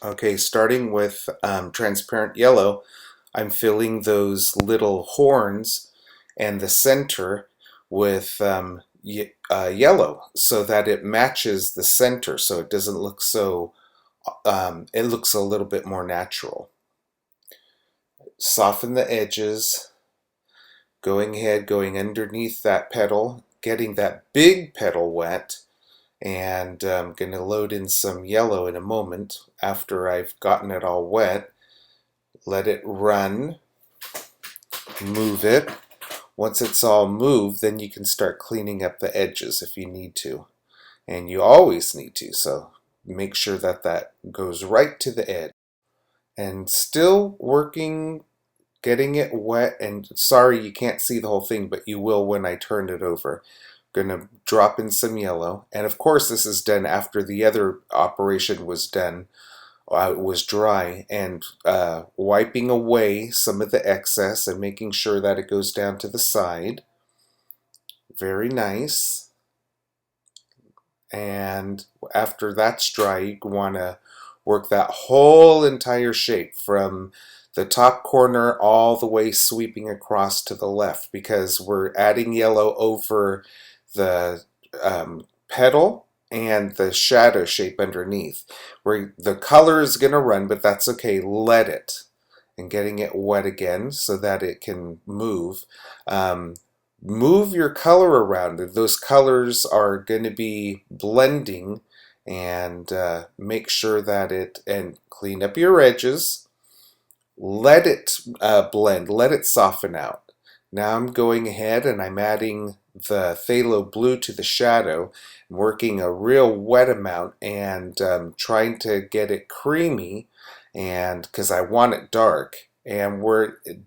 Okay, starting with transparent yellow, I'm filling those little horns and the center with yellow so that it matches the center so it doesn't look so, it looks a little bit more natural. Soften the edges, going ahead, going underneath that petal, getting that big petal wet, and I'm going to load in some yellow in a moment after I've gotten it all wet. Let it run, move it. Once it's all moved, then you can start cleaning up the edges if you need to. And you always need to, so make sure that that goes right to the edge. And still working, getting it wet, and sorry you can't see the whole thing, but you will when I turn it over. Gonna drop in some yellow, and of course this is done after the other operation was done. It was dry, and wiping away some of the excess and making sure that it goes down to the side. Very nice. And after that's dry, you want to work that whole entire shape from the top corner all the way sweeping across to the left, because we're adding yellow over the petal and the shadow shape underneath. Where the color is going to run, but that's okay, let it. And getting it wet again so that it can move. Move your color around. Those colors are going to be blending, and make sure that and clean up your edges. Let it blend, let it soften out. Now I'm going ahead and I'm adding the phthalo blue to the shadow, working a real wet amount and trying to get it creamy, and because I want it dark. And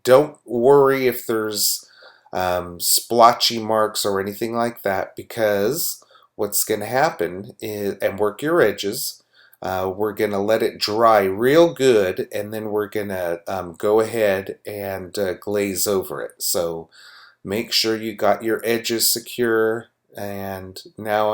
don't worry if there's splotchy marks or anything like that, because what's going to happen is, and work your edges, we're going to let it dry real good, and then we're going to go ahead and glaze over it. So make sure you got your edges secure. And now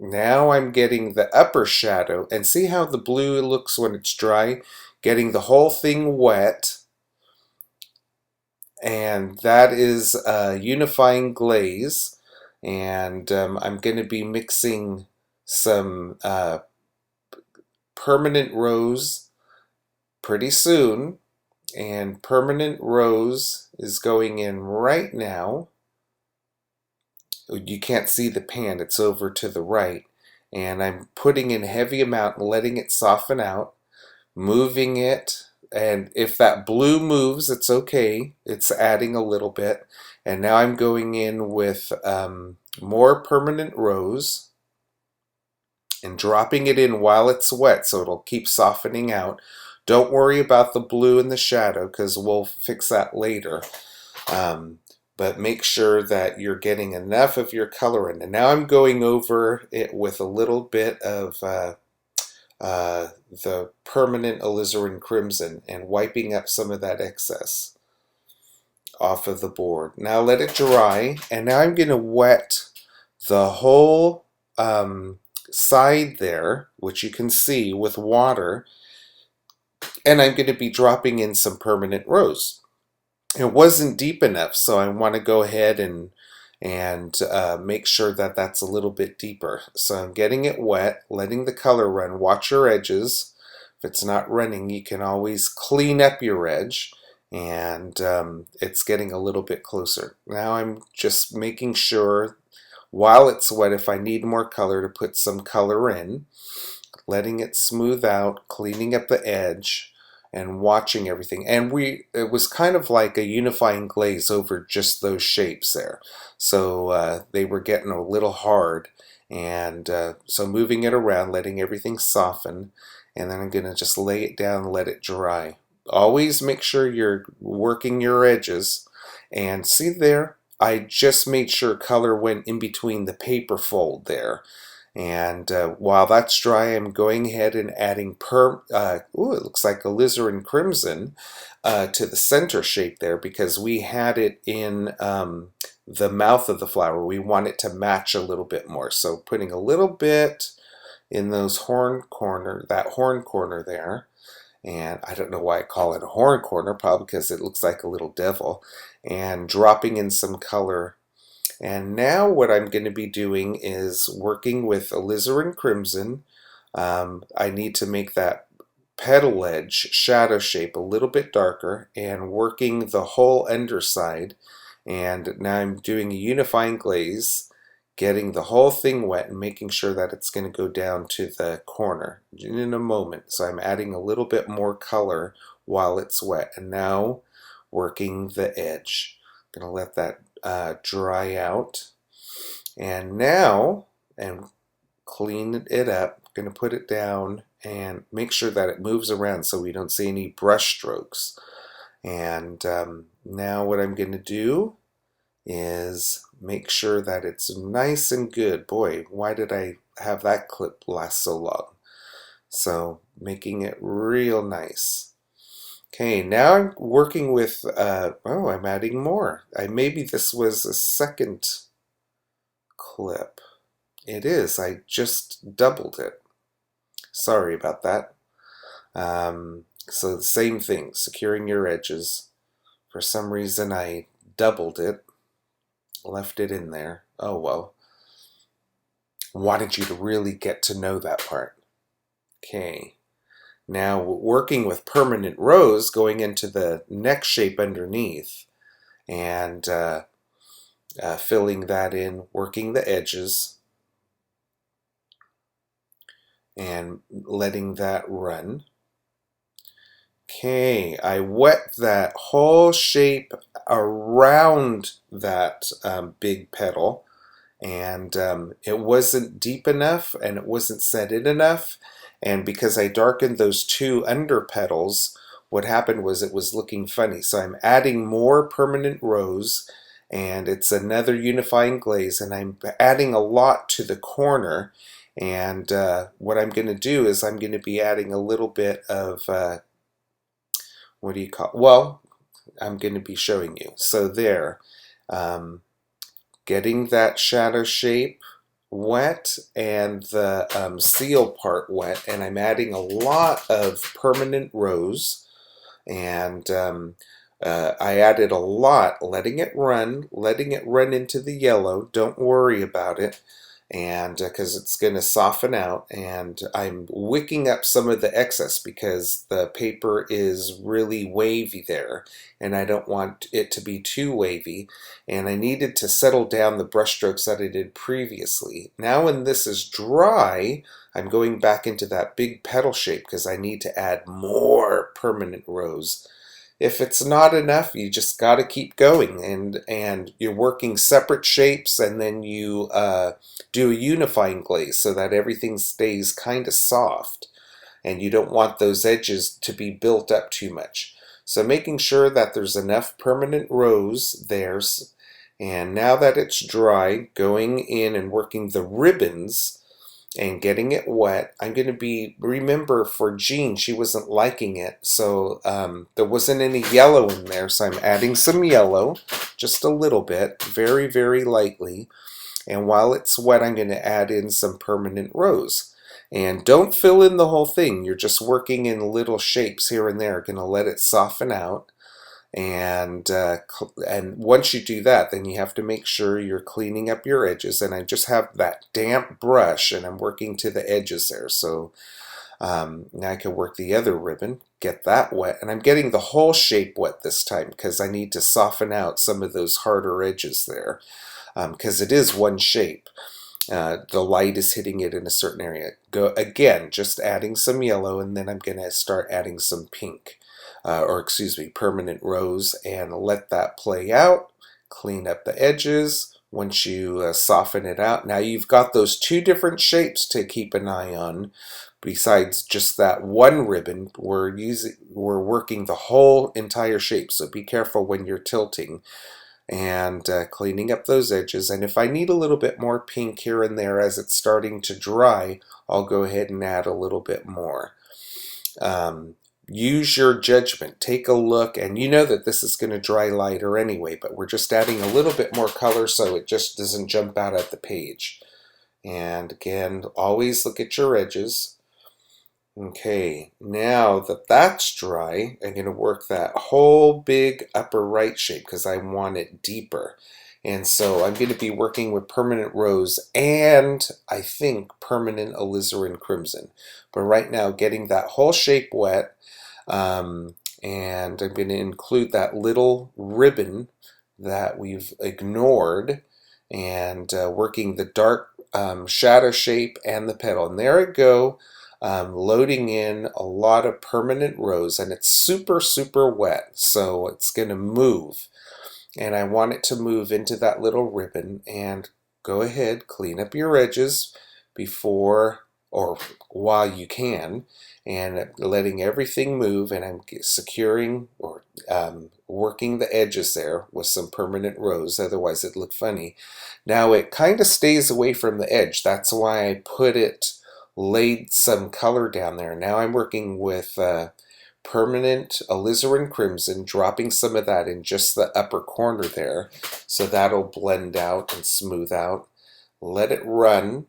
now I'm getting the upper shadow, and see how the blue looks when it's dry, getting the whole thing wet. And that is a unifying glaze, and I'm going to be mixing some permanent rose pretty soon, and permanent rose is going in right now. You can't see the pan, it's over to the right, and I'm putting in heavy amount and letting it soften out, moving it. And if that blue moves, it's okay. It's adding a little bit. And now I'm going in with more permanent rose and dropping it in while it's wet so it'll keep softening out. Don't worry about the blue in the shadow because we'll fix that later. But make sure that you're getting enough of your color in. And now I'm going over it with a little bit of the permanent alizarin crimson and wiping up some of that excess off of the board. Now let it dry, and now I'm going to wet the whole side there, which you can see, with water, and I'm going to be dropping in some permanent rose. It wasn't deep enough, so I want to go ahead and make sure that that's a little bit deeper. So I'm getting it wet, letting the color run. Watch your edges. If it's not running, you can always clean up your edge, and it's getting a little bit closer. Now I'm just making sure while it's wet, if I need more color, to put some color in, letting it smooth out, cleaning up the edge, and watching everything. And it was kind of like a unifying glaze over just those shapes there. So they were getting a little hard, and so moving it around, letting everything soften, and then I'm going to just lay it down and let it dry. Always make sure you're working your edges. And see there, I just made sure color went in between the paper fold there. And while that's dry, I'm going ahead and adding it looks like alizarin crimson to the center shape there, because we had it in the mouth of the flower. We want it to match a little bit more. So putting a little bit in those that horn corner there. And I don't know why I call it a horn corner, probably because it looks like a little devil. And dropping in some color. And now what I'm going to be doing is working with alizarin crimson. I need to make that petal edge shadow shape a little bit darker and working the whole underside. And now I'm doing a unifying glaze, getting the whole thing wet and making sure that it's going to go down to the corner in a moment. So I'm adding a little bit more color while it's wet. And now working the edge. I'm going to let that dry out. And now, and clean it up, I'm going to put it down and make sure that it moves around so we don't see any brush strokes. And now what I'm going to do is make sure that it's nice and good. Boy, why did I have that clip last so long? So making it real nice. Okay, now I'm working with, oh, I'm adding more. Maybe this was a second clip. It is, I just doubled it. Sorry about that. So the same thing, securing your edges. For some reason I doubled it, left it in there. Oh well. Wanted you to really get to know that part. Okay. Now working with permanent rose, going into the neck shape underneath and filling that in, working the edges and letting that run. Okay, I wet that whole shape around that big petal, and it wasn't deep enough and it wasn't set in enough, and because I darkened those two under petals, what happened was it was looking funny. So I'm adding more permanent rose, and it's another unifying glaze, and I'm adding a lot to the corner. And what I'm going to do is I'm going to be adding a little bit of what do you call, well, I'm going to be showing you. So there, getting that shadow shape wet and the seal part wet, and I'm adding a lot of permanent rose, and I added a lot, letting it run into the yellow. Don't worry about it, and because it's going to soften out, and I'm wicking up some of the excess because the paper is really wavy there, and I don't want it to be too wavy, and I needed to settle down the brush strokes that I did previously. Now when this is dry, I'm going back into that big petal shape because I need to add more permanent rose. If it's not enough, you just got to keep going, and you're working separate shapes, and then you do a unifying glaze so that everything stays kind of soft, and you don't want those edges to be built up too much. So making sure that there's enough permanent rose there, and now that it's dry, going in and working the ribbons and getting it wet. I'm going to be, remember for Jean, she wasn't liking it, so there wasn't any yellow in there, so I'm adding some yellow, just a little bit, very, very lightly, and while it's wet, I'm going to add in some permanent rose. And don't fill in the whole thing, you're just working in little shapes here and there, going to let it soften out. And once you do that, then you have to make sure you're cleaning up your edges, and I just have that damp brush and I'm working to the edges there. So now I can work the other ribbon, get that wet, and I'm getting the whole shape wet this time because I need to soften out some of those harder edges there, because it is one shape. The light is hitting it in a certain area. Go again, just adding some yellow, and then I'm going to start adding some pink. Or excuse me, permanent rose, and let that play out. Clean up the edges once you soften it out. Now you've got those two different shapes to keep an eye on. Besides just that one ribbon, we're working the whole entire shape, so be careful when you're tilting and cleaning up those edges. And if I need a little bit more pink here and there as it's starting to dry, I'll go ahead and add a little bit more. Use your judgment, take a look, and you know that this is going to dry lighter anyway, but we're just adding a little bit more color so it just doesn't jump out at the page. And again, always look at your edges. Okay, now that that's dry, I'm going to work that whole big upper right shape because I want it deeper. And so I'm going to be working with permanent rose and I think permanent alizarin crimson. But right now, getting that whole shape wet, and I'm going to include that little ribbon that we've ignored and working the dark shadow shape and the petal. And there I go. Loading in a lot of permanent rose, and it's super, super wet, so it's going to move. And I want it to move into that little ribbon, and go ahead, clean up your edges before or while you can, and letting everything move, and I'm securing or working the edges there with some permanent rose, otherwise it'd look funny. Now it kind of stays away from the edge, that's why I laid some color down there. Now I'm working with permanent alizarin crimson, dropping some of that in just the upper corner there, so that'll blend out and smooth out. Let it run,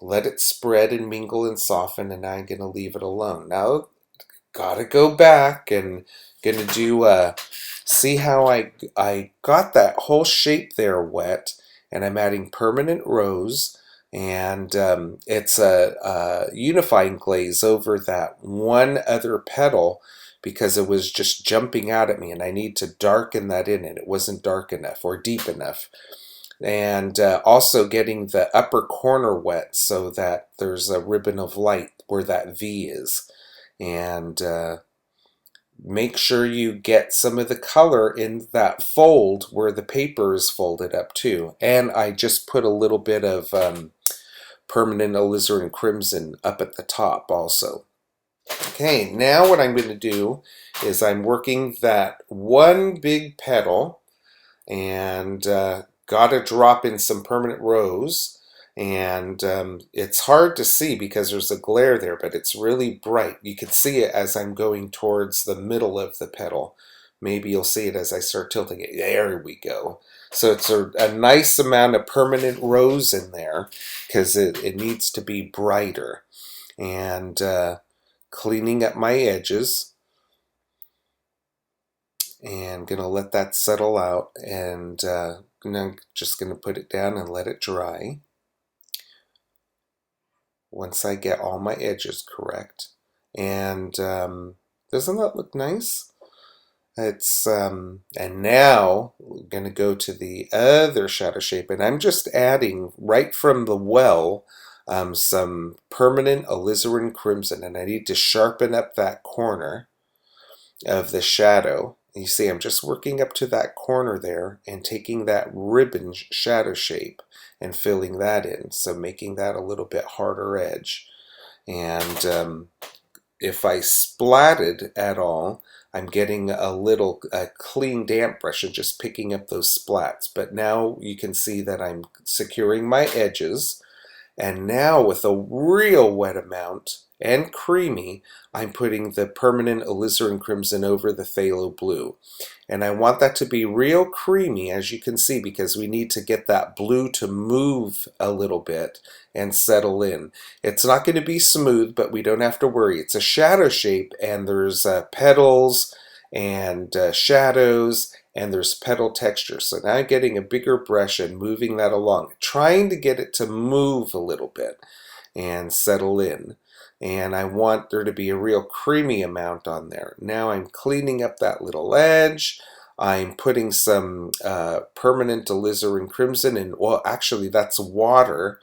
let it spread and mingle and soften, and I'm going to leave it alone. Now, gotta go back and gonna do, see how I got that whole shape there wet, and I'm adding permanent rose, and it's a unifying glaze over that one other petal because it was just jumping out at me, and I need to darken that in, and it wasn't dark enough or deep enough. And also getting the upper corner wet so that there's a ribbon of light where that V is. And make sure you get some of the color in that fold where the paper is folded up too. And I just put a little bit of permanent alizarin crimson up at the top also. Okay, now what I'm going to do is I'm working that one big petal, and got to drop in some permanent rose, and it's hard to see because there's a glare there, but it's really bright. You can see it as I'm going towards the middle of the petal. Maybe you'll see it as I start tilting it. There we go. So it's a nice amount of permanent rose in there because it needs to be brighter. And cleaning up my edges, and gonna let that settle out, and I'm just gonna put it down and let it dry once I get all my edges correct. And doesn't that look nice? It's and now we're gonna go to the other shadow shape, and I'm just adding right from the well some permanent alizarin crimson, and I need to sharpen up that corner of the shadow. You see, I'm just working up to that corner there and taking that ribbon shadow shape and filling that in, so making that a little bit harder edge. And if I splatted at all, I'm getting a clean damp brush and just picking up those splats. But now you can see that I'm securing my edges, and now with a real wet amount and creamy, I'm putting the permanent alizarin crimson over the phthalo blue. And I want that to be real creamy, as you can see, because we need to get that blue to move a little bit and settle in. It's not going to be smooth, but we don't have to worry. It's a shadow shape, and there's petals and shadows, and there's petal texture. So now I'm getting a bigger brush and moving that along, trying to get it to move a little bit and settle in. And I want there to be a real creamy amount on there. Now I'm cleaning up that little edge. I'm putting some permanent alizarin crimson in. Well, actually that's water,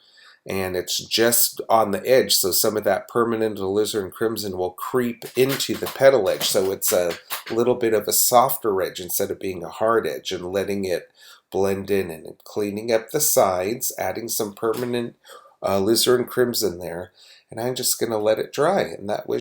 and it's just on the edge, so some of that permanent alizarin crimson will creep into the petal edge, so it's a little bit of a softer edge instead of being a hard edge, and letting it blend in, and cleaning up the sides, adding some permanent alizarin crimson there, and I'm just going to let it dry, and that was